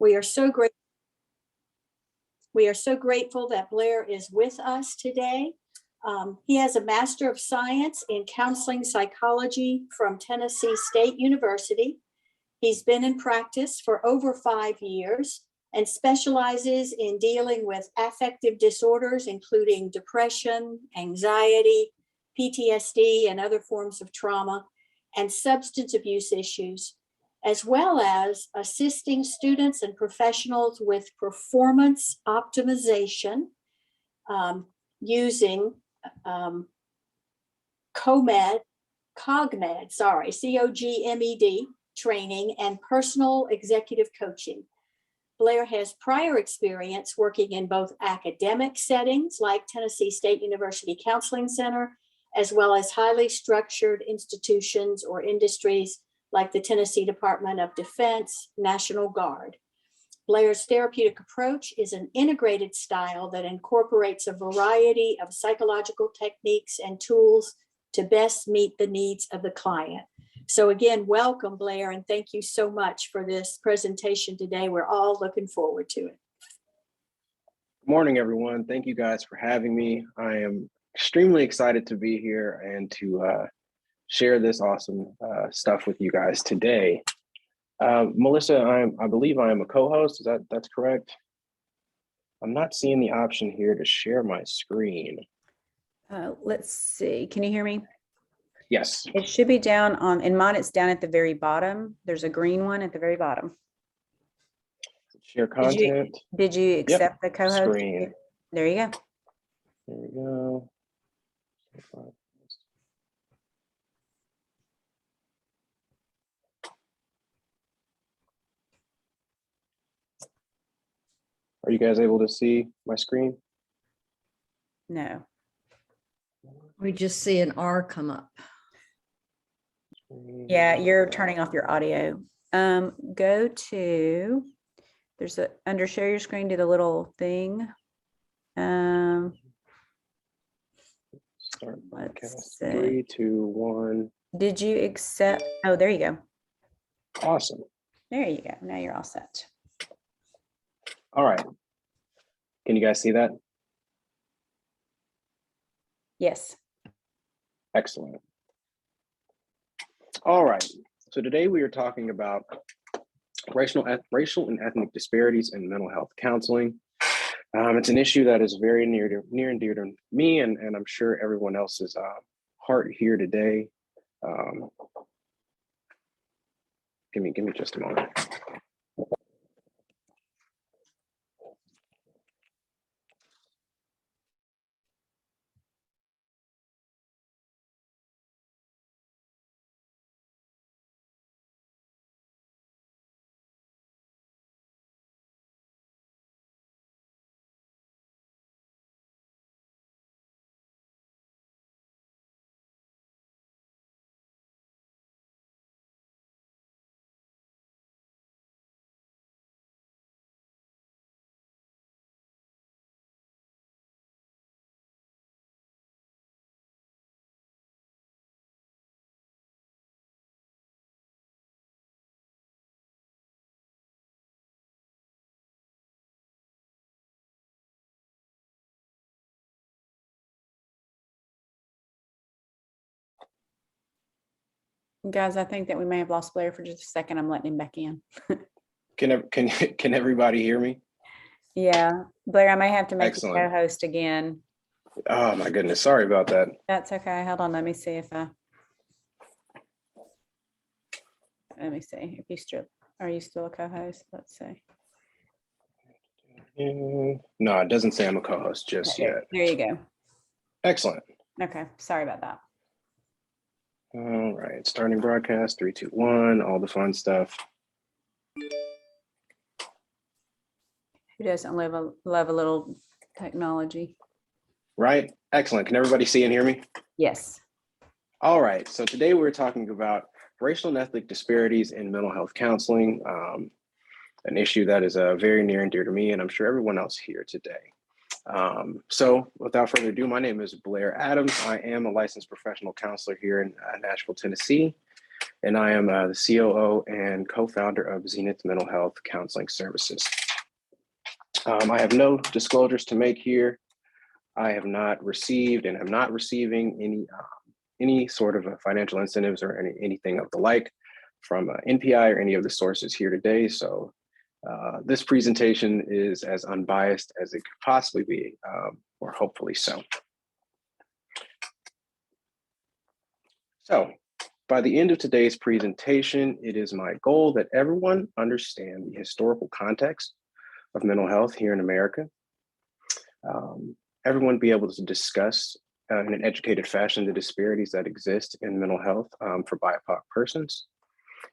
We are so great. We are so grateful that Blair is with us today. He has a Master of Science in Counseling Psychology from Tennessee State University. He's been in practice for over 5 years and specializes in dealing with affective disorders, including depression, anxiety, PTSD, and other forms of trauma, and substance abuse issues, as well as assisting students and professionals with performance optimization using COGMED, COGMED training and personal executive coaching. Blair has prior experience working in both academic settings like Tennessee State University Counseling Center, as well as highly structured institutions or industries like the Tennessee Department of Defense, National Guard. Blair's therapeutic approach is an integrated style that incorporates a variety of psychological techniques and tools to best meet the needs of the client. So again, welcome, Blair, and thank you so much for this presentation today. We're all looking forward to it. Good morning, everyone. Thank you guys for having me. I am extremely excited to be here and to share this awesome stuff with you guys today. Melissa, I believe I am a co-host. That's correct? I'm not seeing the option here to share my screen. Let's see. Can you hear me? Yes. It should be down on, in mine, it's down at the very bottom. There's a green one at the very bottom. Share content. Did you accept the co-host? Screen. There you go. There we go. Are you guys able to see my screen? No. We just see an R come up. Yeah, you're turning off your audio. Go to, there's a, under share your screen, do the little thing. Start Let's broadcast. see. 3, 2, 1. Did you accept? Oh, there you go. Awesome. There you go. Now you're all set. All right. Can you guys see that? Yes. Excellent. All right. So today we are talking about racial and ethnic disparities in mental health counseling. It's an issue that is very near and dear to me, and I'm sure everyone else's heart here today. Give me just a moment. Guys, I think that we may have lost Blair for just a second. I'm letting him back in. Can everybody hear me? Yeah, Blair, I may have to make Excellent. you co-host again. Oh my goodness, sorry about that. That's okay. Hold on. Let me see if let me see if you still, are you still a co-host? Let's see. No, it doesn't say I'm a co-host just yet. There you go. Excellent. Okay. Sorry about that. All right, starting broadcast, 3, 2, 1, all the fun stuff. Who doesn't love a little technology? Right, excellent. Can everybody see and hear me? Yes. All right, so today we're talking about racial and ethnic disparities in mental health counseling, an issue that is very near and dear to me, and I'm sure everyone else here today. So without further ado, my name is Blair Adams. I am a licensed professional counselor here in Nashville, Tennessee. and I am the COO and co-founder of Zenith Mental Health Counseling Services. I have no disclosures to make here. I have not received and am not receiving any sort of financial incentives or anything of the like from NPI or any of the sources here today. So this presentation is as unbiased as it could possibly be, or hopefully so. So by the end of today's presentation, it is my goal that everyone understand the historical context of mental health here in America. Everyone be able to discuss in an educated fashion the disparities that exist in mental health for BIPOC persons,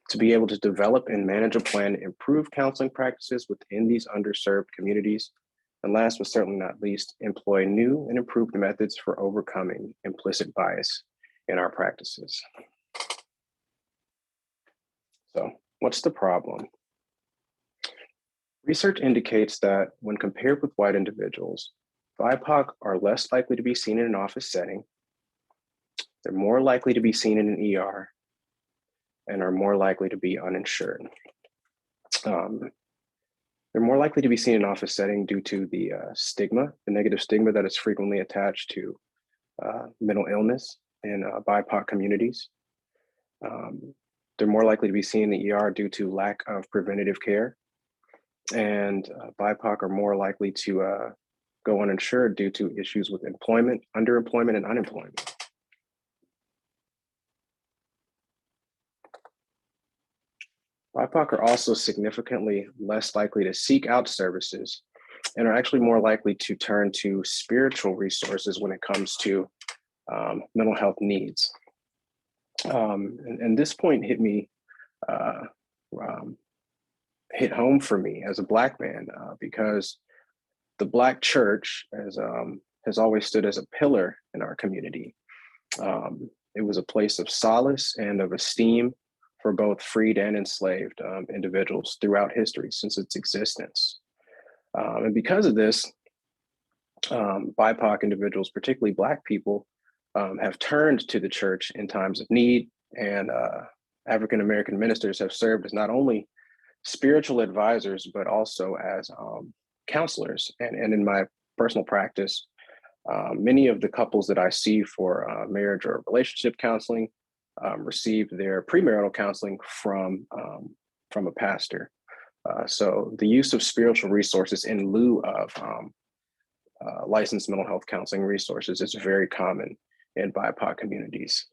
to be able to develop and manage a plan to improve counseling practices within these underserved communities, and last but certainly not least, employ new and improved methods for overcoming implicit bias in our practices. So what's the problem? Research indicates that when compared with white individuals, BIPOC are less likely to be seen in an office setting, they're more likely to be seen in an ER, and are more likely to be uninsured. They're more likely to be seen in an office setting due to the stigma, the negative stigma that is frequently attached to mental illness in BIPOC communities. They're more likely to be seen in the ER due to lack of preventative care. And BIPOC are more likely to go uninsured due to issues with employment, underemployment, and unemployment. BIPOC are also significantly less likely to seek out services and are actually more likely to turn to spiritual resources when it comes to mental health needs. And this point hit me, hit home for me as a Black man because the Black church has always stood as a pillar in our community. It was a place of solace and of esteem for both freed and enslaved individuals throughout history since its existence. And because of this, BIPOC individuals, particularly Black people, have turned to the church in times of need, and African-American ministers have served as not only spiritual advisors, but also as counselors. And in my personal practice, many of the couples that I see for marriage or relationship counseling receive their premarital counseling from a pastor. So the use of spiritual resources in lieu of licensed mental health counseling resources is very common in BIPOC communities.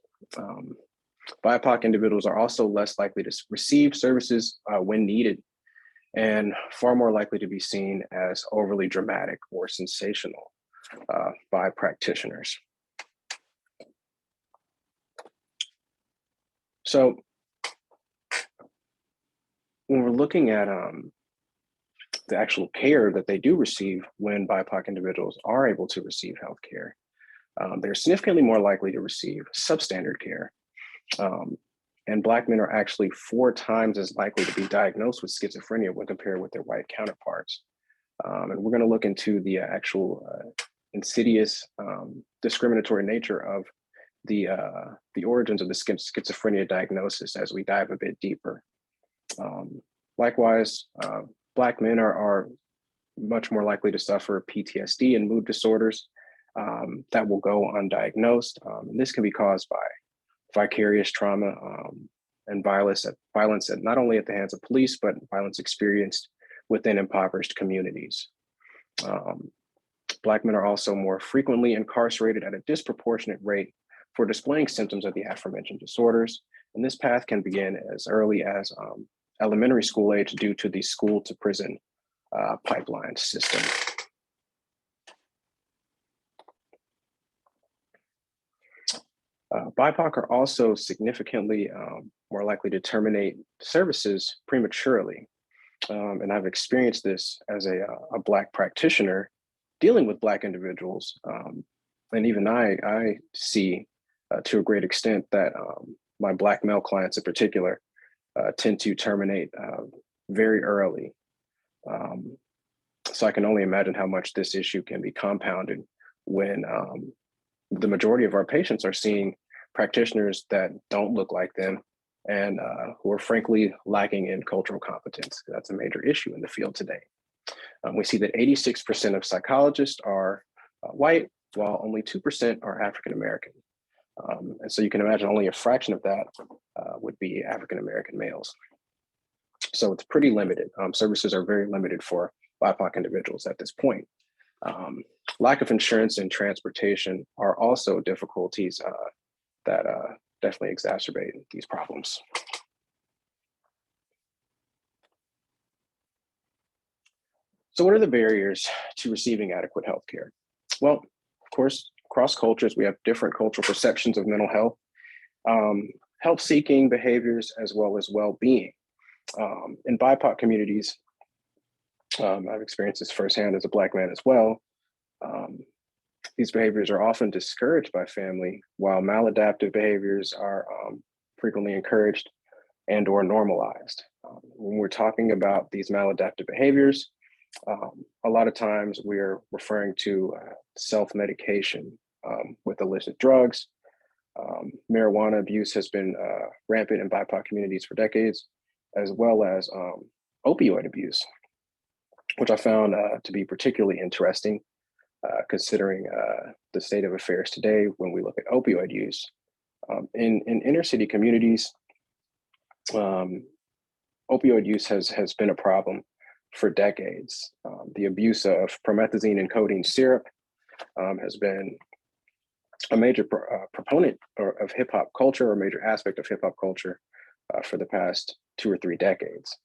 BIPOC individuals are also less likely to receive services when needed, and far more likely to be seen as overly dramatic or sensational by practitioners. So when we're looking at the actual care that they do receive when BIPOC individuals are able to receive health care, they're significantly more likely to receive substandard care. And Black men are actually 4 times as likely to be diagnosed with schizophrenia when compared with their white counterparts. And we're going to look into the actual insidious discriminatory nature of the origins of the schizophrenia diagnosis as we dive a bit deeper. Likewise, Black men are much more likely to suffer PTSD and mood disorders that will go undiagnosed. And this can be caused by vicarious trauma and violence at not only at the hands of police, but violence experienced within impoverished communities. Black men are also more frequently incarcerated at a disproportionate rate for displaying symptoms of the aforementioned disorders. And this path can begin as early as elementary school age due to the school to prison pipeline system. BIPOC are also significantly more likely to terminate services prematurely. And I've experienced this as a Black practitioner dealing with Black individuals. And even I see to a great extent that my Black male clients in particular tend to terminate very early. So I can only imagine how much this issue can be compounded when the majority of our patients are seeing practitioners that don't look like them, and who are frankly lacking in cultural competence. That's a major issue in the field today. We see that 86% of psychologists are white, while only 2% are African American. And so you can imagine only a fraction of that would be African American males. So it's pretty limited. Services are very limited for BIPOC individuals at this point. Lack of insurance and transportation are also difficulties that definitely exacerbate these problems. So what are the barriers to receiving adequate health care? Well, of course, across cultures, we have different cultural perceptions of mental health, health-seeking behaviors, as well as well-being. In BIPOC communities, I've experienced this firsthand as a Black man as well. These behaviors are often discouraged by family, while maladaptive behaviors are frequently encouraged and or normalized. When we're talking about these maladaptive behaviors, a lot of times we're referring to self-medication with illicit drugs. Marijuana abuse has been rampant in BIPOC communities for decades, as well as opioid abuse, which I found to be particularly interesting, considering the state of affairs today when we look at opioid use. In inner city communities, opioid use has been a problem for decades. The abuse of promethazine and codeine syrup has been a major proponent of hip hop culture, or a major aspect of hip hop culture for the past 2 or 3 decades.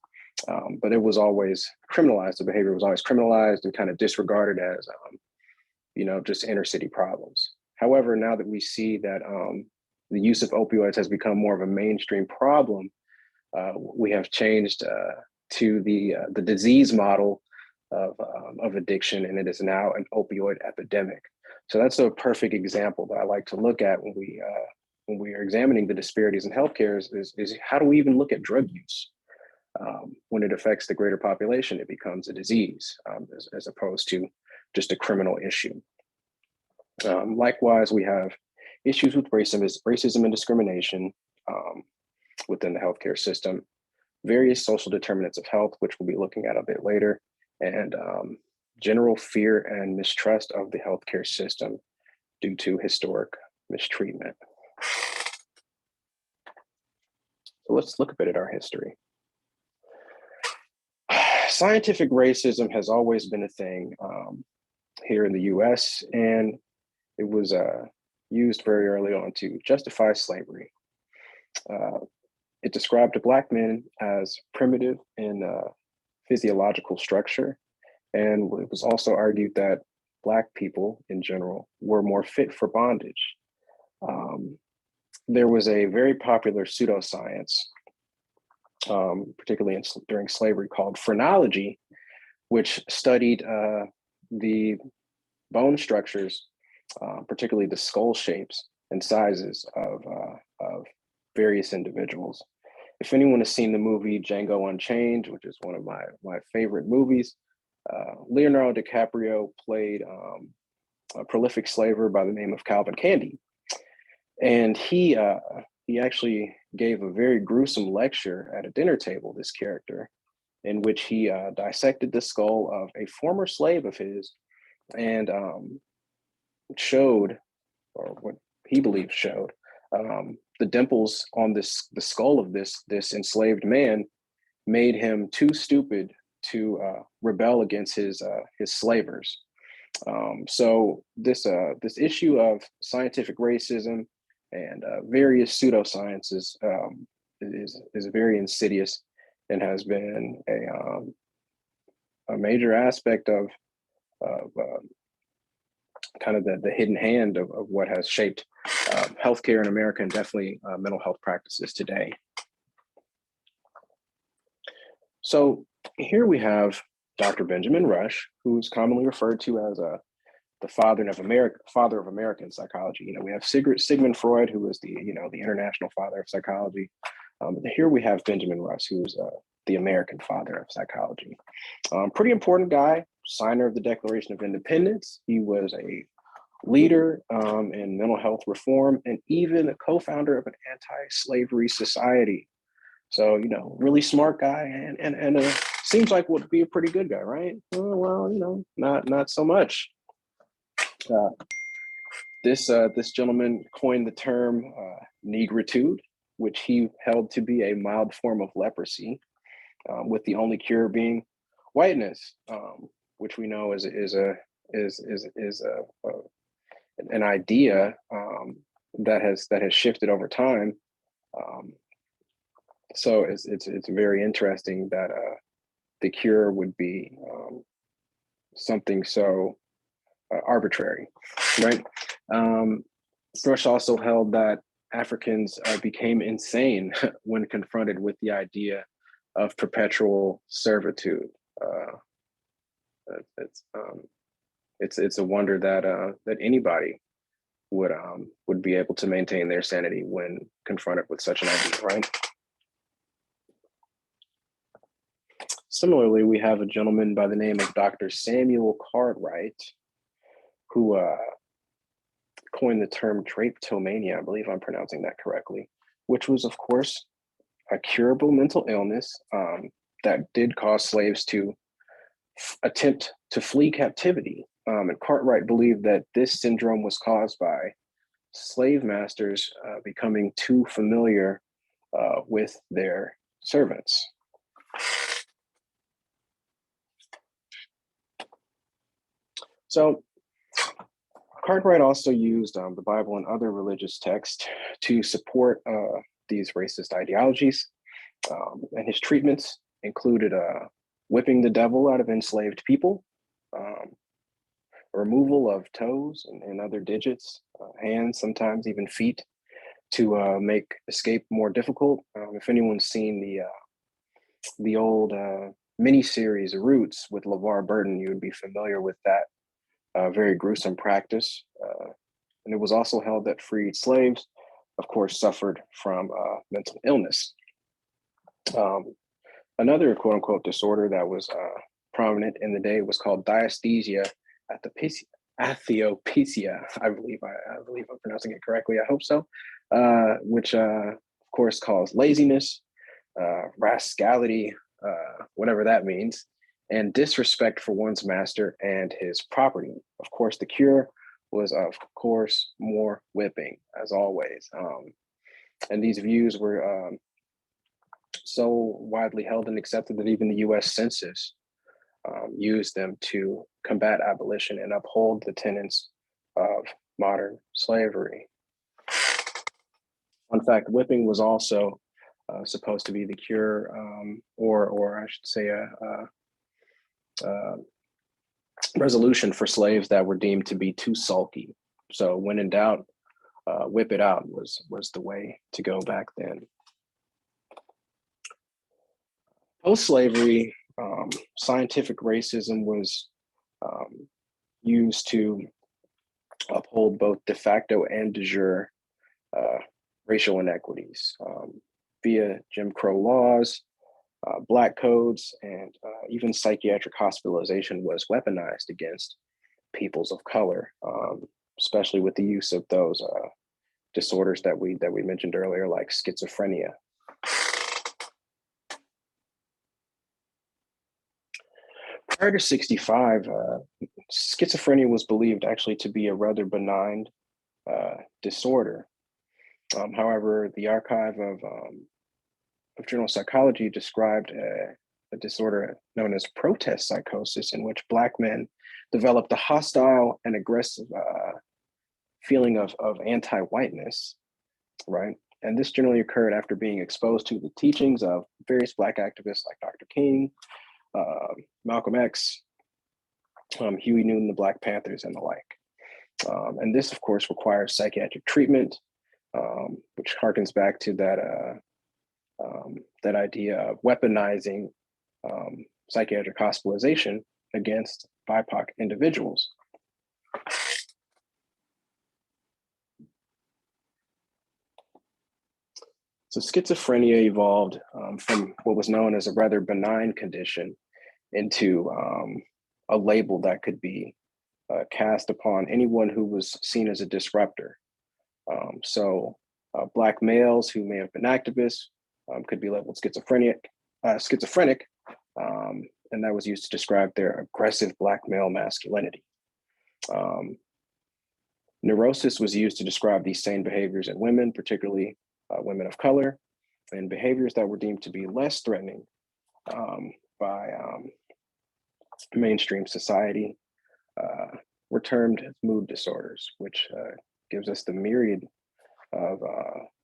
But it was always criminalized. The behavior was always criminalized and kind of disregarded as, just inner city problems. However, now that we see that the use of opioids has become more of a mainstream problem, we have changed to the disease model of addiction, and it is now an opioid epidemic. So that's a perfect example that I like to look at when we are examining the disparities in healthcare is how do we even look at drug use? When it affects the greater population, it becomes a disease as opposed to just a criminal issue. Likewise, we have issues with racism and discrimination within the healthcare system, various social determinants of health, which we'll be looking at a bit later, and general fear and mistrust of the healthcare system due to historic mistreatment. So let's look a bit at our history. Scientific racism has always been a thing here in the US, and it was used very early on to justify slavery. It described Black men as primitive in physiological structure, and it was also argued that Black people in general were more fit for bondage. There was a very popular pseudoscience, particularly during slavery, called phrenology, which studied the bone structures, particularly the skull shapes and sizes of various individuals. If anyone has seen the movie Django Unchained, which is one of my favorite movies, Leonardo DiCaprio played a prolific slaver by the name of Calvin Candy. And he actually gave a very gruesome lecture at a dinner table, this character, in which he dissected the skull of a former slave of his and showed, or what he believed showed, the dimples on the skull of this enslaved man made him too stupid to rebel against his slavers. So this issue of scientific racism and various pseudosciences is very insidious and has been a major aspect of kind of the hidden hand of what has shaped healthcare in America, and definitely mental health practices today. So here we have Dr. Benjamin Rush, who's commonly referred to as the father of American psychology. We have Sigmund Freud, who is the international father of psychology. Here we have Benjamin Rush, who's the American father of psychology. Pretty important guy, signer of the Declaration of Independence. He was a leader in mental health reform, and even a co-founder of an anti-slavery society So, really smart guy and seems like would be a pretty good guy, right? Well, not so much. This gentleman coined the term negritude, which he held to be a mild form of leprosy, with the only cure being whiteness, which we know is an idea that has shifted over time. So it's very interesting that the cure would be something so arbitrary, right? Thrush also held that Africans became insane when confronted with the idea of perpetual servitude. It's a wonder that anybody would be able to maintain their sanity when confronted with such an idea, right? Similarly, we have a gentleman by the name of Dr. Samuel Cartwright, who coined the term drapetomania. I believe I'm pronouncing that correctly, which was, of course, a curable mental illness that did cause slaves to attempt to flee captivity. And Cartwright believed that this syndrome was caused by slave masters becoming too familiar with their servants. So Cartwright also used the Bible and other religious texts to support these racist ideologies, and his treatments included whipping the devil out of enslaved people, removal of toes and other digits, hands, sometimes even feet, to make escape more difficult. If anyone's seen the old miniseries Roots with LeVar Burton, you would be familiar with that very gruesome practice. And it was also held that freed slaves, of course, suffered from mental illness. Another quote unquote disorder that was prominent in the day was called diaesthesia atheopecia. I believe I'm pronouncing it correctly. I hope so. Which of course caused laziness, rascality, whatever that means, and disrespect for one's master and his property. Of course, the cure was, of course, more whipping, as always. And these views were so widely held and accepted that even the US Census used them to combat abolition and uphold the tenets of modern slavery. In fact, whipping was also supposed to be the cure, or I should say a resolution for slaves that were deemed to be too sulky. So when in doubt, whip it out was the way to go back then. Post-slavery, scientific racism was used to uphold both de facto and de jure racial inequities via Jim Crow laws, Black codes, and even psychiatric hospitalization was weaponized against peoples of color, especially with the use of those disorders that we mentioned earlier, like schizophrenia. Prior to 65, schizophrenia was believed actually to be a rather benign disorder. However, the archive of general psychology described a disorder known as protest psychosis, in which Black men developed a hostile and aggressive feeling of anti-whiteness, right? And this generally occurred after being exposed to the teachings of various Black activists like Dr. King, Malcolm X, Huey Newton, the Black Panthers, and the like. And this, of course, requires psychiatric treatment, which harkens back to that idea of weaponizing psychiatric hospitalization against BIPOC individuals. So schizophrenia evolved from what was known as a rather benign condition into a label that could be cast upon anyone who was seen as a disruptor. So Black males who may have been activists could be labeled schizophrenic, and that was used to describe their aggressive Black male masculinity. Neurosis was used to describe these same behaviors in women, particularly women of color, and behaviors that were deemed to be less threatening by mainstream society were termed mood disorders, which gives us the myriad of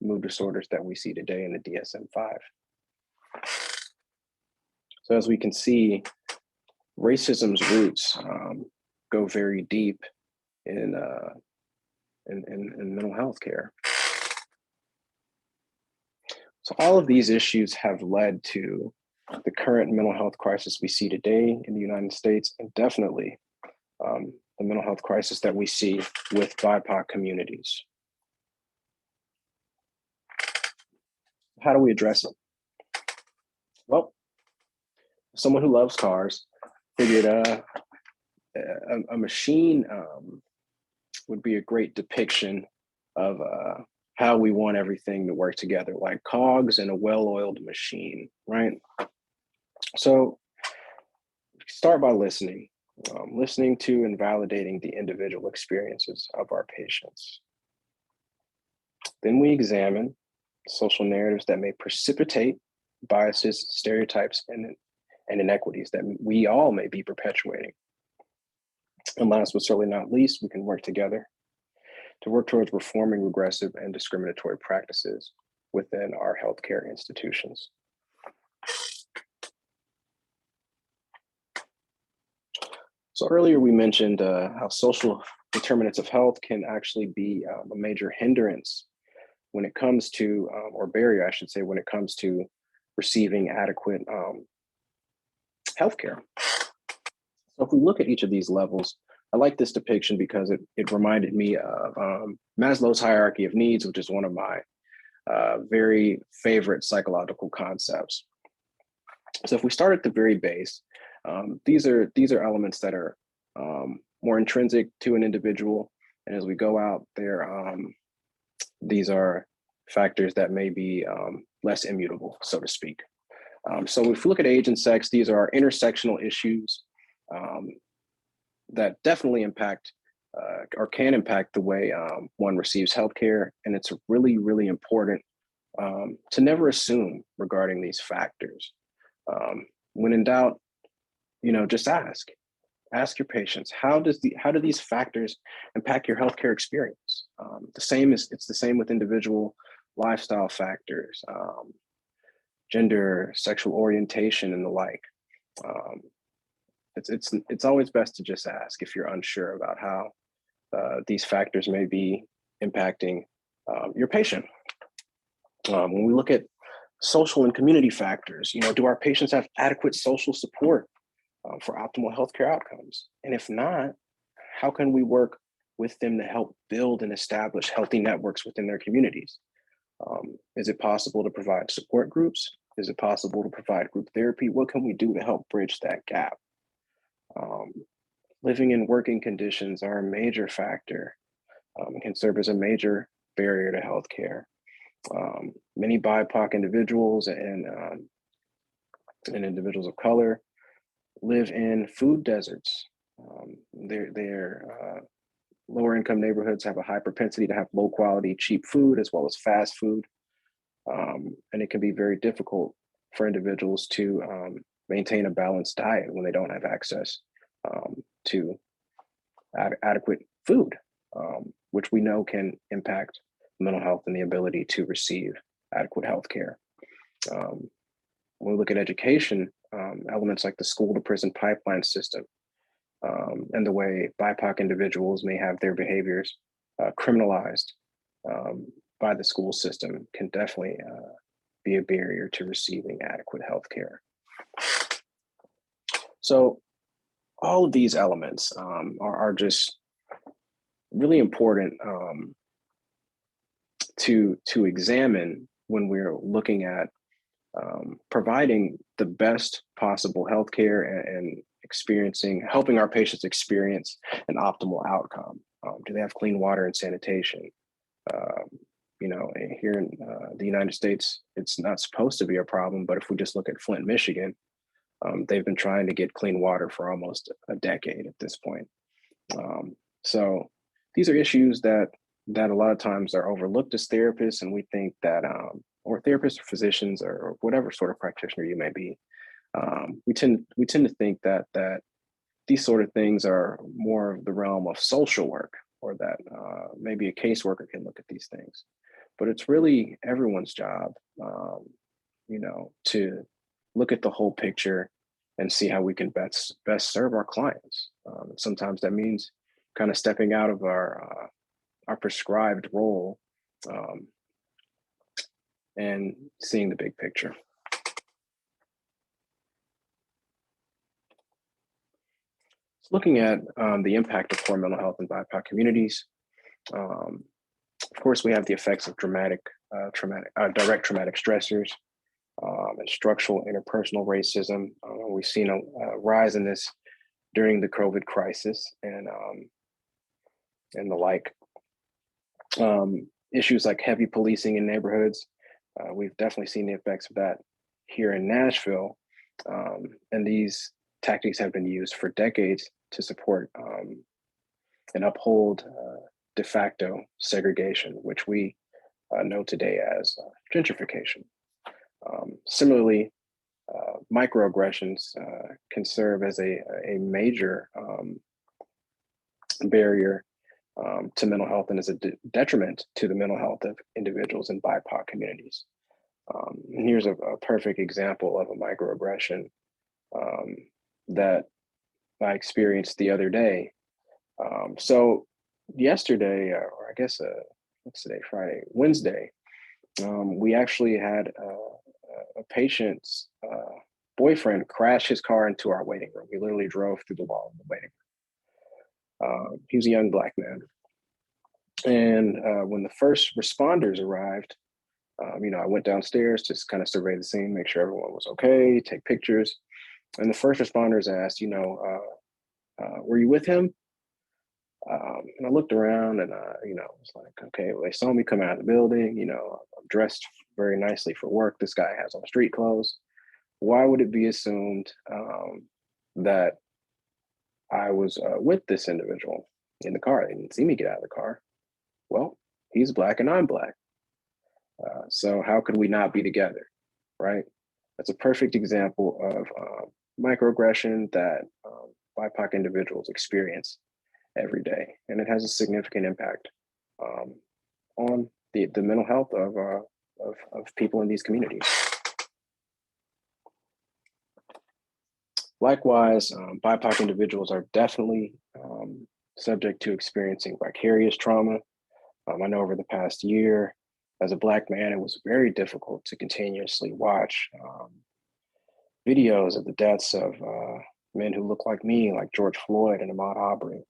mood disorders that we see today in the DSM-5. So as we can see, racism's roots go very deep in mental health care. So all of these issues have led to the current mental health crisis we see today in the United States, and definitely the mental health crisis that we see with BIPOC communities. How do we address it? Well, someone who loves cars figured a machine would be a great depiction of how we want everything to work together, like cogs in a well-oiled machine, right? So start by listening to and validating the individual experiences of our patients. Then we examine social narratives that may precipitate biases, stereotypes, and inequities that we all may be perpetuating. And last but certainly not least, we can work together to work towards reforming regressive and discriminatory practices within our healthcare institutions. So earlier we mentioned how social determinants of health can actually be a major hindrance when it comes to, or barrier, I should say, when it comes to receiving adequate healthcare. So if we look at each of these levels, I like this depiction because it reminded me of Maslow's hierarchy of needs, which is one of my very favorite psychological concepts. So if we start at the very base, these are elements that are more intrinsic to an individual, and as we go out there, these are factors that may be less immutable, so to speak. So if we look at age and sex, these are intersectional issues that definitely impact or can impact the way one receives healthcare, and it's really, really important to never assume regarding these factors. When in doubt, just ask your patients, how do these factors impact your healthcare experience? It's the same with individual lifestyle factors, gender, sexual orientation, and the like. It's always best to just ask if you're unsure about how these factors may be impacting your patient. When we look at social and community factors, do our patients have adequate social support for optimal healthcare outcomes? And if not, how can we work with them to help build and establish healthy networks within their communities? Is it possible to provide support groups? Is it possible to provide group therapy? What can we do to help bridge that gap? Living and working conditions are a major factor and can serve as a major barrier to healthcare. Many BIPOC individuals and individuals of color live in food deserts. Their lower income neighborhoods have a high propensity to have low quality, cheap food as well as fast food. And it can be very difficult for individuals to maintain a balanced diet when they don't have access to adequate food, which we know can impact mental health and the ability to receive adequate health care. When we look at education, elements like the school to prison pipeline system and the way BIPOC individuals may have their behaviors criminalized by the school system can definitely be a barrier to receiving adequate health care. So all of these elements are just really important to examine when we're looking at providing the best possible healthcare and helping our patients experience an optimal outcome. Do they have clean water and sanitation? here in the United States, it's not supposed to be a problem. But if we just look at Flint, Michigan, they've been trying to get clean water for almost a decade at this point. So these are issues that a lot of times are overlooked as therapists, and we think that, or therapists or physicians or whatever sort of practitioner you may be, we tend to think that these sort of things are more of the realm of social work, or that maybe a caseworker can look at these things. But it's really everyone's job, to look at the whole picture and see how we can best serve our clients. Sometimes that means kind of stepping out of our prescribed role, and seeing the big picture. Looking at the impact of poor mental health in BIPOC communities, of course, we have the effects of direct traumatic stressors, and structural interpersonal racism. We've seen a rise in this during the COVID crisis, and the like. Issues like heavy policing in neighborhoods. We've definitely seen the effects of that here in Nashville, and these tactics have been used for decades to support and uphold de facto segregation, which we know today as gentrification. Similarly, microaggressions can serve as a major barrier to mental health, and is a detriment to the mental health of individuals in BIPOC communities. And here's a perfect example of a microaggression that I experienced the other day. So yesterday, or I guess what's today, Friday, Wednesday, we actually had a patient's boyfriend crash his car into our waiting room. We literally drove through the wall of the waiting room. He was a young Black man. And when the first responders arrived, I went downstairs to kind of survey the scene, make sure everyone was okay, take pictures. And the first responders asked, were you with him? And I looked around and, was like, okay, well, they saw me come out of the building, I'm dressed very nicely for work. This guy has on street clothes. Why would it be assumed that I was with this individual in the car? They didn't see me get out of the car. Well, he's Black and I'm Black. So how could we not be together, right? That's a perfect example of microaggression that BIPOC individuals experience every day. And it has a significant impact on the mental health of people in these communities. Likewise, BIPOC individuals are definitely subject to experiencing vicarious trauma. I know over the past year, as a Black man, it was very difficult to continuously watch videos of the deaths of men who look like me, like George Floyd and Ahmaud Arbery.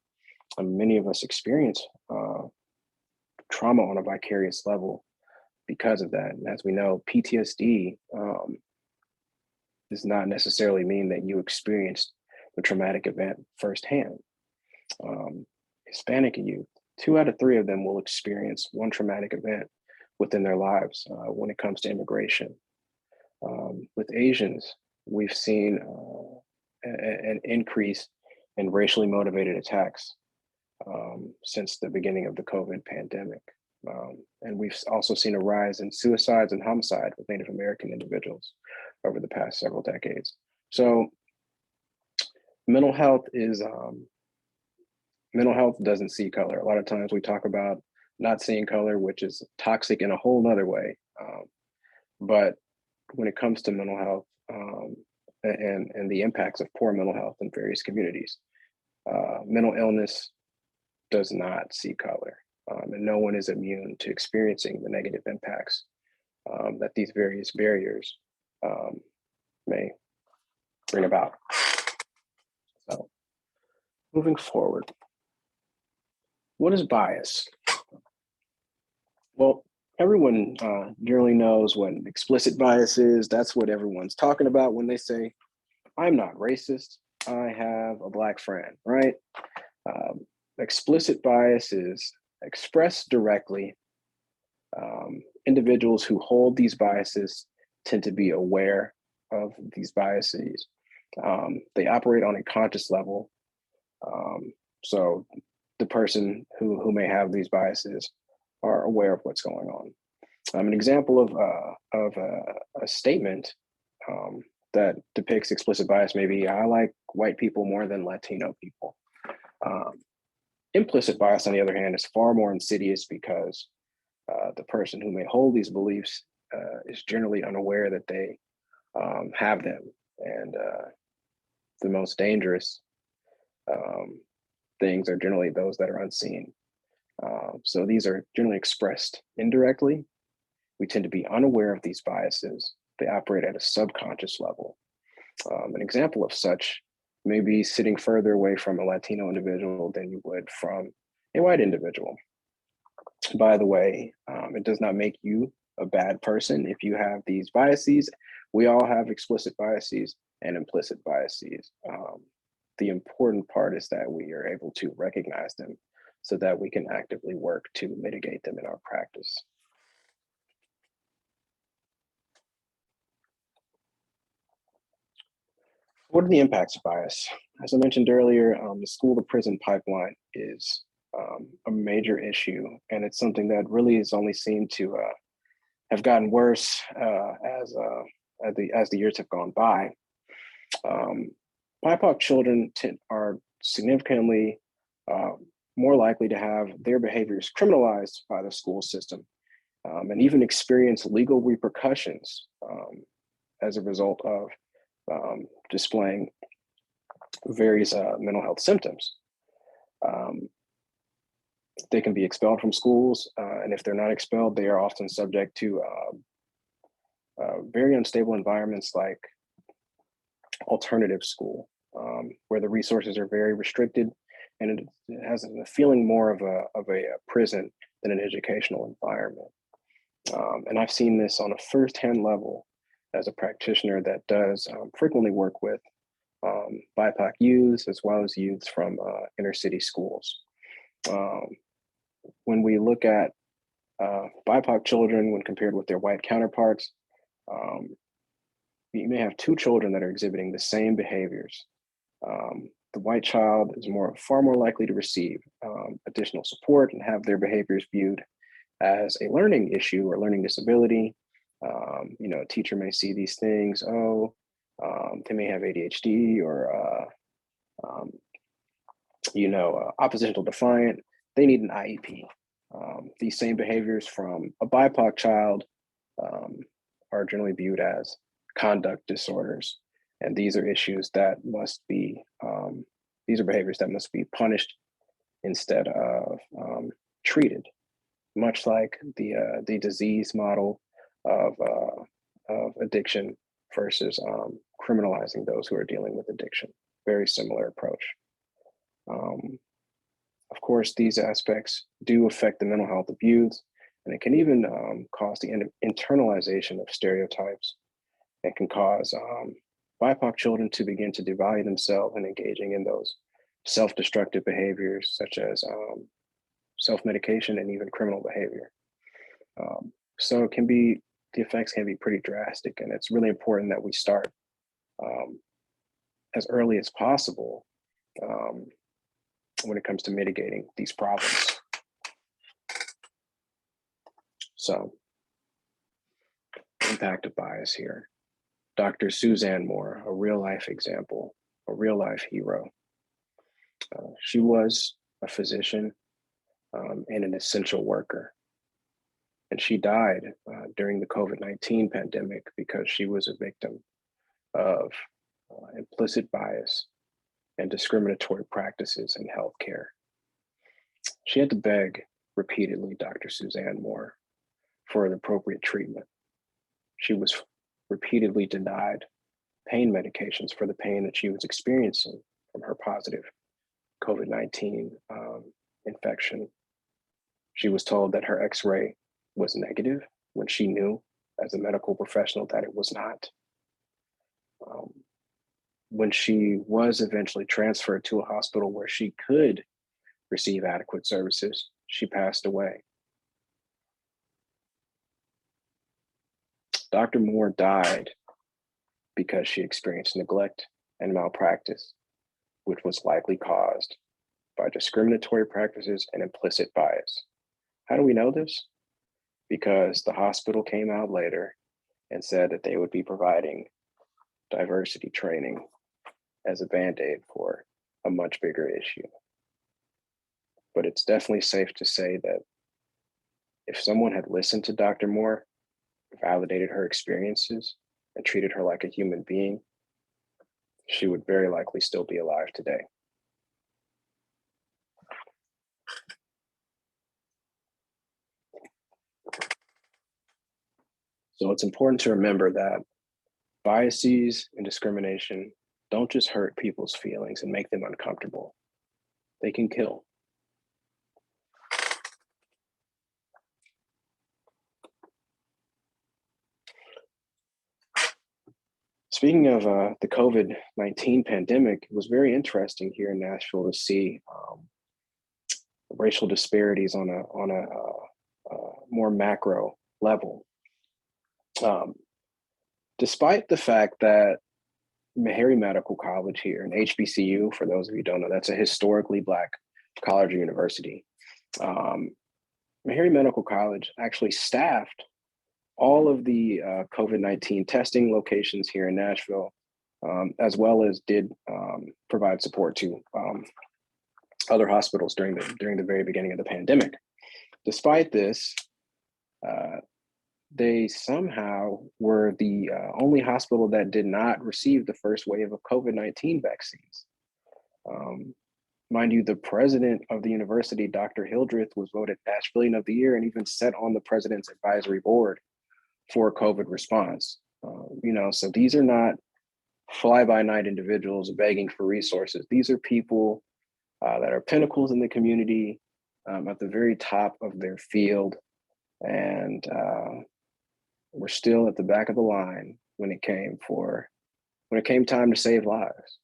Many of us experience trauma on a vicarious level because of that. And as we know, PTSD does not necessarily mean that you experienced the traumatic event firsthand. Hispanic youth, 2 out of 3 of them will experience one traumatic event within their lives when it comes to immigration. With Asians, we've seen an increase in racially motivated attacks since the beginning of the COVID pandemic. And we've also seen a rise in suicides and homicide with Native American individuals over the past several decades. So mental health doesn't see color. A lot of times we talk about not seeing color, which is toxic in a whole nother way. But when it comes to mental health and the impacts of poor mental health in various communities, mental illness does not see color. And no one is immune to experiencing the negative impacts that these various barriers may bring about. So moving forward, what is bias? Well, everyone generally knows what explicit bias is. That's what everyone's talking about when they say, I'm not racist, I have a Black friend, right? Explicit bias is expressed directly Individuals who hold these biases tend to be aware of these biases. They operate on a conscious level. So the person who may have these biases are aware of what's going on. An example of a statement that depicts explicit bias may be, I like white people more than Latino people. Implicit bias, on the other hand, is far more insidious because the person who may hold these beliefs is generally unaware that they have them. And the most dangerous things are generally those that are unseen. So these are generally expressed indirectly. We tend to be unaware of these biases. They operate at a subconscious level. An example of such may be sitting further away from a Latino individual than you would from a white individual. By the way, it does not make you a bad person if you have these biases. We all have explicit biases and implicit biases. The important part is that we are able to recognize them so that we can actively work to mitigate them in our practice. What are the impacts of bias? As I mentioned earlier, the school to prison pipeline is a major issue, and it's something that really is only seemed to have gotten worse as the years have gone by. BIPOC children are significantly more likely to have their behaviors criminalized by the school system and even experience legal repercussions as a result of displaying various mental health symptoms. They can be expelled from schools, and if they're not expelled, they are often subject to very unstable environments like alternative school, where the resources are very restricted, and it has a feeling more of a prison than an educational environment. And I've seen this on a firsthand level as a practitioner that does frequently work with BIPOC youths as well as youths from inner city schools. When we look at BIPOC children when compared with their white counterparts, you may have two children that are exhibiting the same behaviors. The white child is far more likely to receive additional support and have their behaviors viewed as a learning issue or learning disability. A teacher may see these things, they may have ADHD or, oppositional defiant, they need an IEP. These same behaviors from a BIPOC child are generally viewed as conduct disorders. And these are issues that must be, these are behaviors that must be punished instead of treated, much like the disease model of addiction versus criminalizing those who are dealing with addiction. Very similar approach. Of course, these aspects do affect the mental health of youths, and it can even cause the internalization of stereotypes. It can cause BIPOC children to begin to devalue themselves and engaging in those self-destructive behaviors such as self-medication and even criminal behavior. So the effects can be pretty drastic, and it's really important that we start as early as possible when it comes to mitigating these problems. So, impact of bias here. Dr. Suzanne Moore, a real life example, a real life hero. She was a physician and an essential worker. And she died during the COVID-19 pandemic because she was a victim of implicit bias and discriminatory practices in healthcare. She had to beg repeatedly Dr. Suzanne Moore for an appropriate treatment. She was repeatedly denied pain medications for the pain that she was experiencing from her positive COVID-19 infection. She was told that her X-ray was negative when she knew as a medical professional that it was not. When she was eventually transferred to a hospital where she could receive adequate services, she passed away. Dr. Moore died because she experienced neglect and malpractice, which was likely caused by discriminatory practices and implicit bias. How do we know this? Because the hospital came out later and said that they would be providing diversity training as a Band-Aid for a much bigger issue. But it's definitely safe to say that if someone had listened to Dr. Moore, validated her experiences, and treated her like a human being, she would very likely still be alive today. So it's important to remember that biases and discrimination don't just hurt people's feelings and make them uncomfortable. They can kill. Speaking of the COVID-19 pandemic, it was very interesting here in Nashville to see racial disparities on a more macro level. Despite the fact that Meharry Medical College here, and HBCU, for those of you who don't know, that's a historically Black college or university. Meharry Medical College actually staffed all of the COVID-19 testing locations here in Nashville, as well as did provide support to other hospitals during the very beginning of the pandemic. Despite this, they somehow were the only hospital that did not receive the first wave of COVID-19 vaccines. Mind you, the president of the university, Dr. Hildreth, was voted Nashvilleian of the Year and even sat on the president's advisory board for COVID response. So these are not fly-by-night individuals begging for resources. These are people that are pinnacles in the community, at the very top of their field, and we're still at the back of the line when it came time to save lives.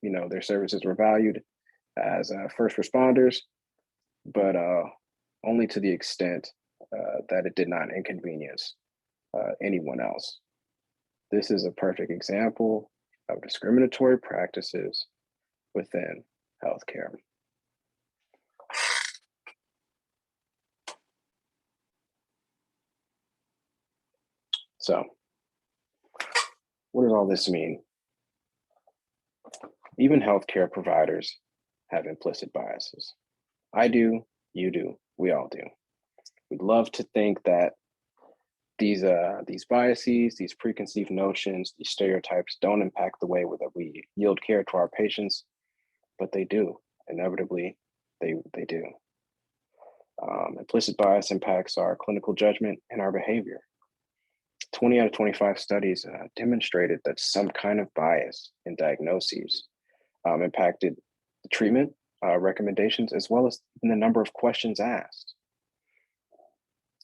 Their services were valued as first responders, but only to the extent that it did not inconvenience anyone else. This is a perfect example of discriminatory practices within healthcare. So, what does all this mean? Even healthcare providers have implicit biases. I do, you do, we all do. We'd love to think that these biases, these preconceived notions, these stereotypes don't impact the way that we yield care to our patients, but they do. Inevitably, they do. Implicit bias impacts our clinical judgment and our behavior. 20 out of 25 studies demonstrated that some kind of bias in diagnoses impacted the treatment recommendations, as well as in the number of questions asked.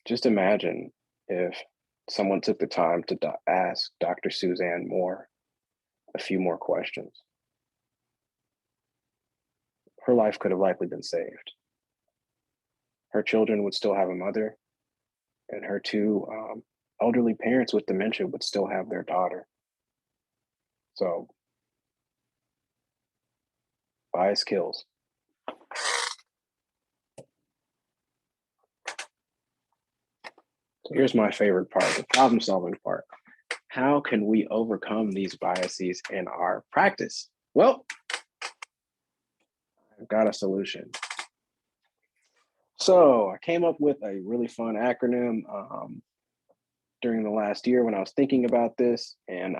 Just imagine if someone took the time to ask Dr. Suzanne Moore a few more questions. Her life could have likely been saved. Her children would still have a mother, and her two elderly parents with dementia would still have their daughter. So, bias kills. So here's my favorite part, the problem-solving part. How can we overcome these biases in our practice? Well, I've got a solution. So I came up with a really fun acronym during the last year when I was thinking about this, and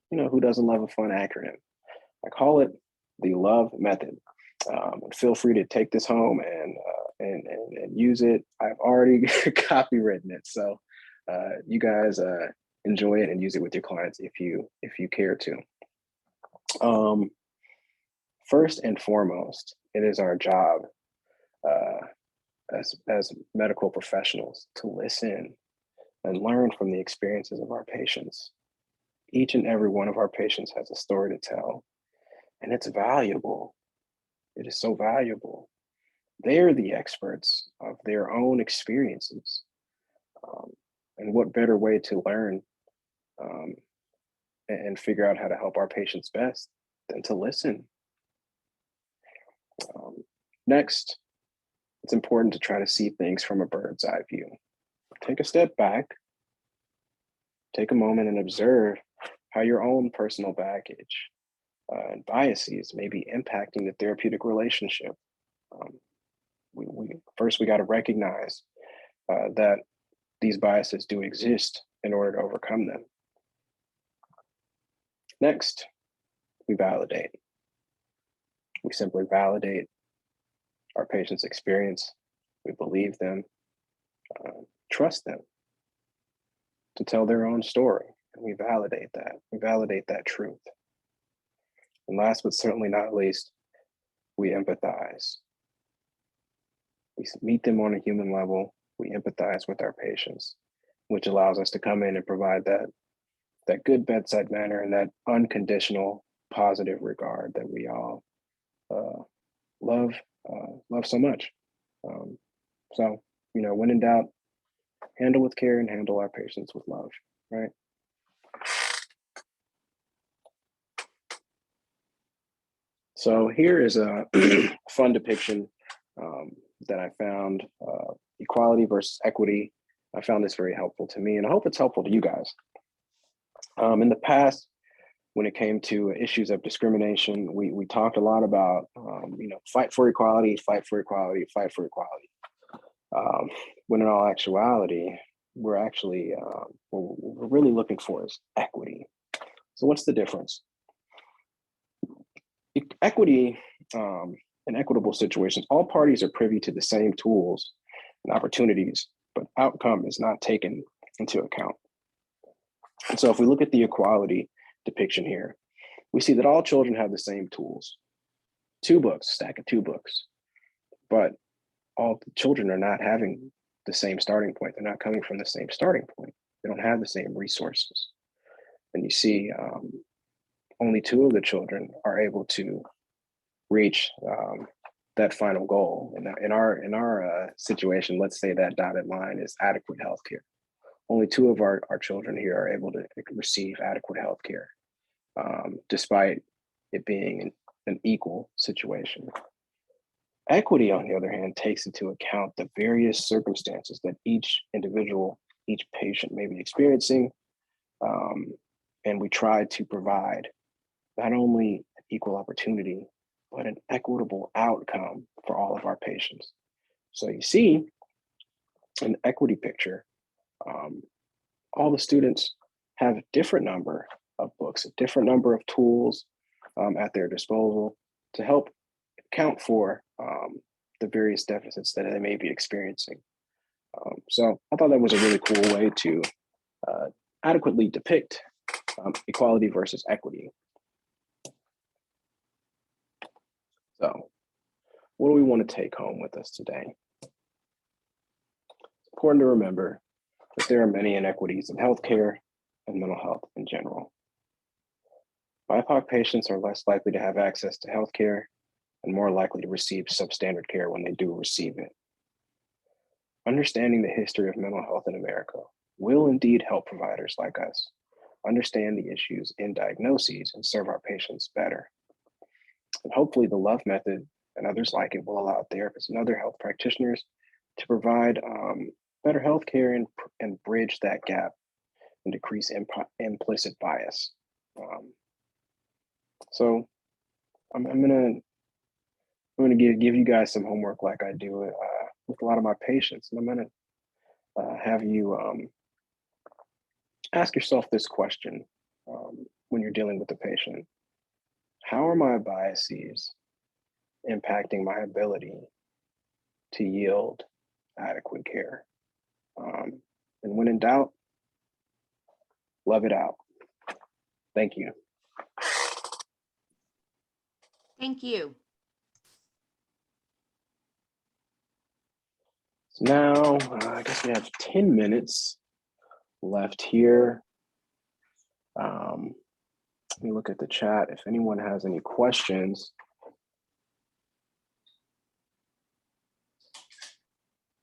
who doesn't love a fun acronym? I call it the LOVE method. Feel free to take this home and use it. I've already copywritten it, so you guys enjoy it and use it with your clients if you care to. First and foremost, it is our job as medical professionals to listen and learn from the experiences of our patients. Each and every one of our patients has a story to tell, and it's valuable. It is so valuable. They're the experts of their own experiences. And what better way to learn and figure out how to help our patients best than to listen? Next, it's important to try to see things from a bird's eye view. Take a step back, take a moment and observe how your own personal baggage and biases may be impacting the therapeutic relationship. First, we got to recognize that these biases do exist in order to overcome them. Next, we validate. We simply validate our patient's experience. We believe them, trust them to tell their own story. And we validate that. We validate that truth. And last but certainly not least, we empathize. We meet them on a human level. We empathize with our patients, which allows us to come in and provide that good bedside manner and that unconditional positive regard that we all love so much. So, when in doubt, handle with care and handle our patients with love, right? So here is a fun depiction that I found, equality versus equity. I found this very helpful to me, and I hope it's helpful to you guys. In the past, when it came to issues of discrimination, we talked a lot about, fight for equality, fight for equality, fight for equality. When in all actuality, we're actually, what we're really looking for is equity. So what's the difference? Equity, in equitable situations, all parties are privy to the same tools and opportunities, but outcome is not taken into account. And so if we look at the equality depiction here, we see that all children have the same tools. 2 books, stack of 2 books, but all the children are not having the same starting point. They're not coming from the same starting point. They don't have the same resources. And you see only 2 of the children are able to reach that final goal. And in our situation, let's say that dotted line is adequate healthcare. Only 2 of our children here are able to receive adequate healthcare, despite it being an equal situation. Equity, on the other hand, takes into account the various circumstances that each individual, each patient may be experiencing, and we try to provide not only equal opportunity, but an equitable outcome for all of our patients. So you see, an equity picture, all the students have a different number of books, a different number of tools at their disposal to help account for the various deficits that they may be experiencing. So I thought that was a really cool way to adequately depict equality versus equity. So what do we want to take home with us today? It's important to remember that there are many inequities in healthcare and mental health in general. BIPOC patients are less likely to have access to healthcare and more likely to receive substandard care when they do receive it. Understanding the history of mental health in America will indeed help providers like us understand the issues in diagnoses and serve our patients better. And hopefully the LOVE method and others like it will allow therapists and other health practitioners to provide better healthcare and bridge that gap and decrease implicit bias. So I'm gonna give you guys some homework like I do with a lot of my patients, and I'm gonna have you ask yourself this question when you're dealing with a patient. How are my biases impacting my ability to yield adequate care? And when in doubt, love it out. Thank you. Thank you. So now, I guess we have 10 minutes left here. Let me look at the chat. If anyone has any questions,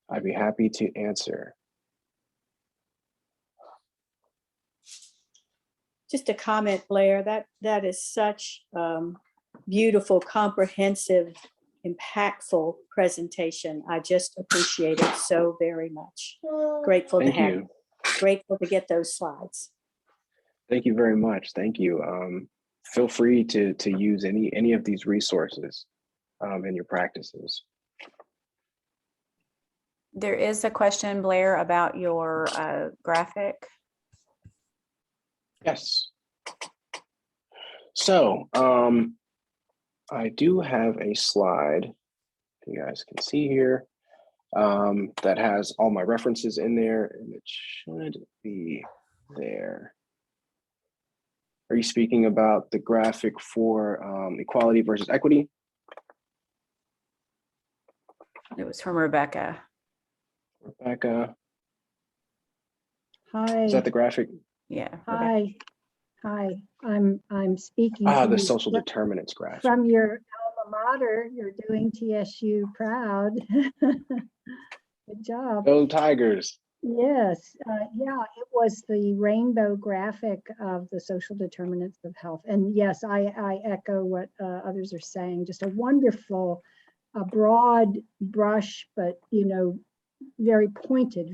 I'd be happy to answer. Just a comment, Blair, that is such beautiful, comprehensive, impactful presentation. I just appreciate it so very much. Grateful to Thank have you. grateful to get those slides. Thank you very much. Thank you. Feel free to use any of these resources in your practices. There is a question, Blair, about your graphic. Yes. So I do have a slide you guys can see here that has all my references in there, and it should be there. Are you speaking about the graphic for equality versus equity? It was from Rebecca. Rebecca, Hi. is that the graphic? Yeah. Rebecca. Hi. Hi. I'm speaking Ah, to the you social determinants graphic. from your alma mater. You're doing TSU proud. Good job. Go Tigers. Yes. Yeah, it was the rainbow graphic of the social determinants of health. And yes, I echo what others are saying. Just a wonderful, a broad brush, but very pointed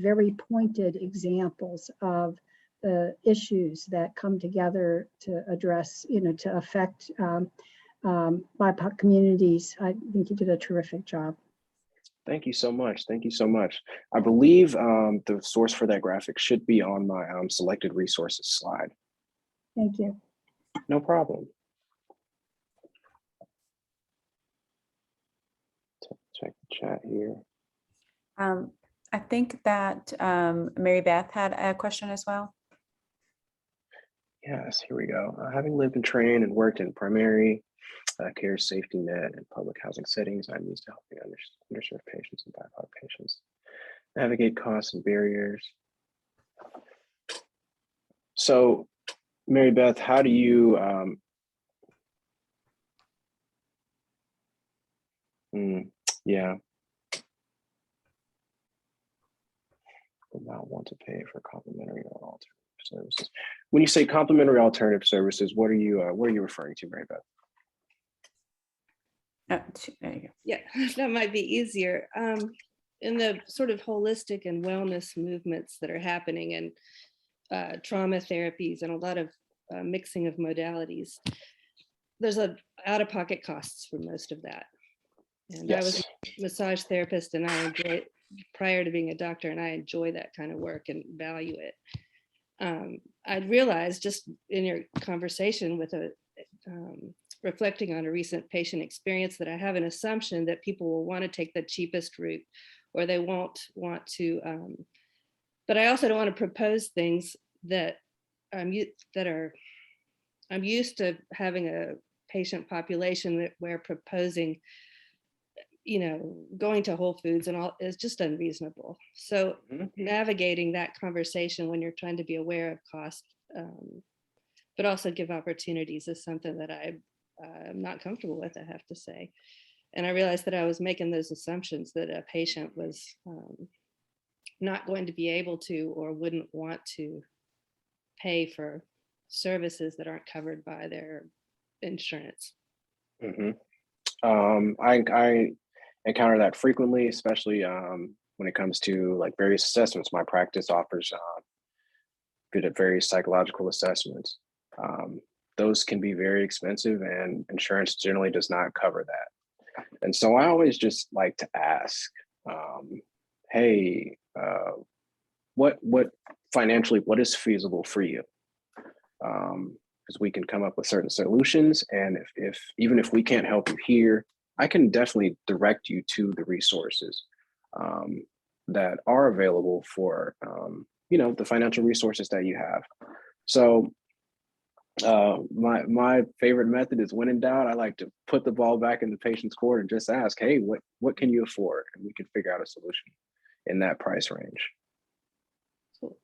examples of the issues that come together to address, to affect BIPOC communities. I think you did a terrific job. Thank you so much. Thank you so much. I believe the source for that graphic should be on my selected resources slide. Thank you. No problem. Check the chat here. I think that Mary Beth had a question as well. Yes, here we go. Having lived and trained and worked in primary care, safety net, and public housing settings, I'm used to helping underserved patients and BIPOC patients navigate costs and barriers. So, Mary Beth, how do you yeah, would not want to pay for complementary or alternative services. When you say complementary alternative services, what are you referring to, Mary Beth? Oh, there you go. Yeah, that might be easier. In the sort of holistic and wellness movements that are happening, and trauma therapies and a lot of mixing of modalities, there's a out-of-pocket costs for most of that. And Yes. I was a massage therapist, and I enjoy it prior to being a doctor, and I enjoy that kind of work and value it. I'd realized just in your conversation with reflecting on a recent patient experience that I have an assumption that people will want to take the cheapest route, or they won't want to, but I also don't want to propose things that I'm used to having a patient population where proposing, going to Whole Foods and all is just unreasonable. So navigating that conversation when you're trying to be aware of cost, but also give opportunities is something that I'm not comfortable with, I have to say. And I realized that I was making those assumptions that a patient was not going to be able to or wouldn't want to pay for services that aren't covered by their insurance. I encounter that frequently, especially when it comes to like various assessments. My practice offers various psychological assessments. Those can be very expensive, and insurance generally does not cover that. And so I always just like to ask, hey, what financially, what is feasible for you? Because we can come up with certain solutions, and if even if we can't help you here, I can definitely direct you to the resources that are available for the financial resources that you have. So my favorite method is, when in doubt, I like to put the ball back in the patient's court and just ask, hey, what can you afford? And we can figure out a solution in that price range. Cool.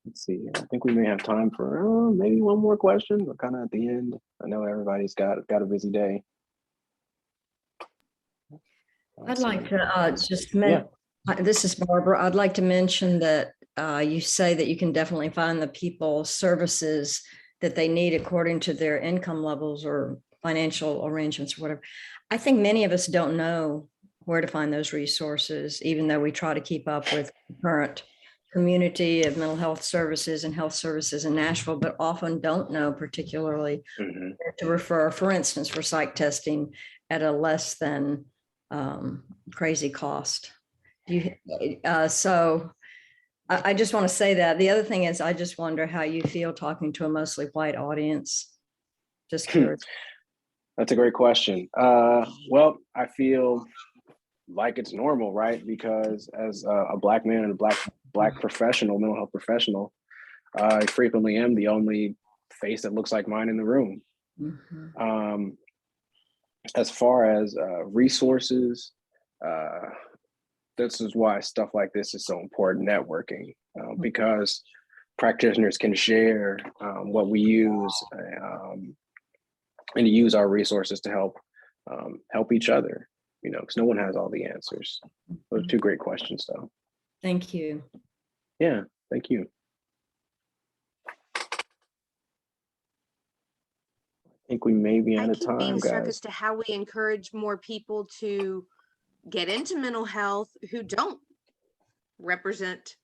Let's see. I think we may have time for maybe one more question. We're kind of at the end. I know everybody's got a busy day. I'd like to just mention, this is Barbara. I'd like to mention that you say that you can definitely find the people services that they need according to their income levels or financial arrangements or whatever. I think many of us don't know where to find those resources, even though we try to keep up with the current community of mental health services and health services in Nashville, but often don't know particularly Mhm. where to refer, for instance, for psych testing at a less than crazy cost. So I just want to say that. The other thing is, I just wonder how you feel talking to a mostly white audience. Just curious. That's a great question. Well, I feel like it's normal, right? Because as a Black man and a black professional, mental health professional, I frequently am the only face that looks like mine in the room. Mhm. As far as resources, this is why stuff like this is so important, networking, because practitioners can share what we use and use our resources to help each other, because no one has all the answers. Those are two great questions, though. Thank you. Yeah, thank you. I think we may be I out of keep time, being stuck guys. as to how we encourage more people to get into mental health who don't represent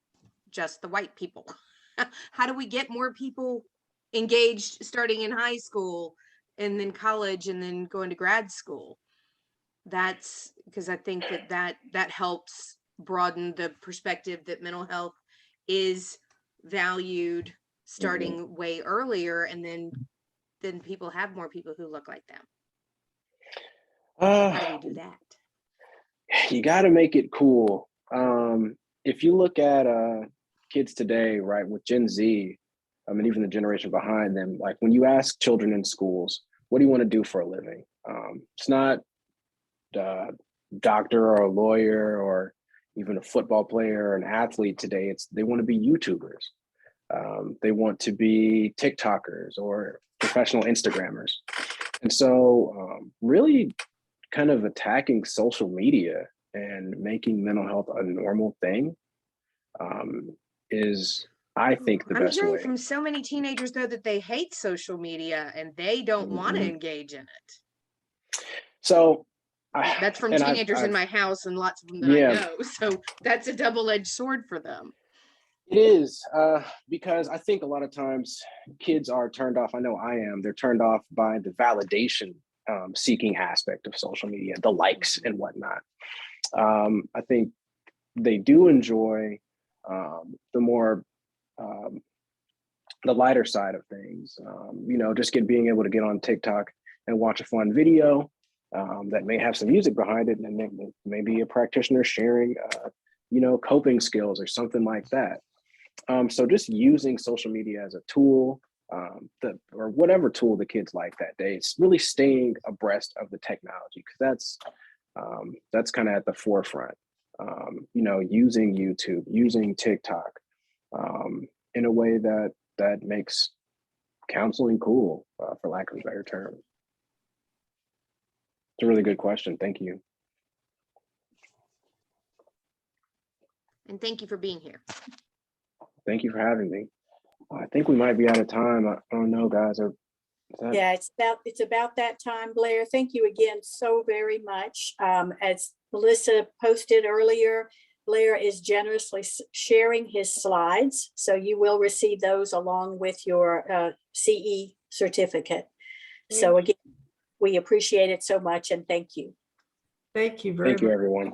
just the white people. How do we get more people engaged starting in high school and then college and then going to grad school? That's because I think that helps broaden the perspective that mental health is valued starting way earlier, and then people have more people who look like them. How do we do that? You got to make it cool. If you look at kids today, right, with Gen Z, I mean, even the generation behind them, like when you ask children in schools, what do you want to do for a living? It's not a doctor or a lawyer or even a football player or an athlete today. They want to be YouTubers. They want to be TikTokers or professional Instagrammers. And so really kind of attacking social media and making mental health a normal thing is, I think, the I'm best hearing way. from so many teenagers though that they hate social media and they don't want to engage in it. So That's from and teenagers in I've my house and lots of them that I know. So that's a double-edged sword for them. It is because I think a lot of times kids are turned off. I know I am. They're turned off by the validation seeking aspect of social media, the likes and whatnot. I think they do enjoy the more the lighter side of things. Just being able to get on TikTok and watch a fun video that may have some music behind it, and maybe a practitioner sharing, coping skills or something like that. So just using social media as a tool, or whatever tool the kids like that day, it's really staying abreast of the technology, because that's kind of at the forefront. Using YouTube, using TikTok in a way that makes counseling cool, for lack of a better term. It's a really good question. Thank you. And thank you for being here. Thank you for having me. I think we might be out of time. I don't know, guys. Yeah, it's about that time, Blair. Thank you again so very much. As Melissa posted earlier, Blair is generously sharing his slides, so you will receive those along with your CE certificate. So again, we appreciate it so much, and thank you. Thank you very much. Thank you, everyone.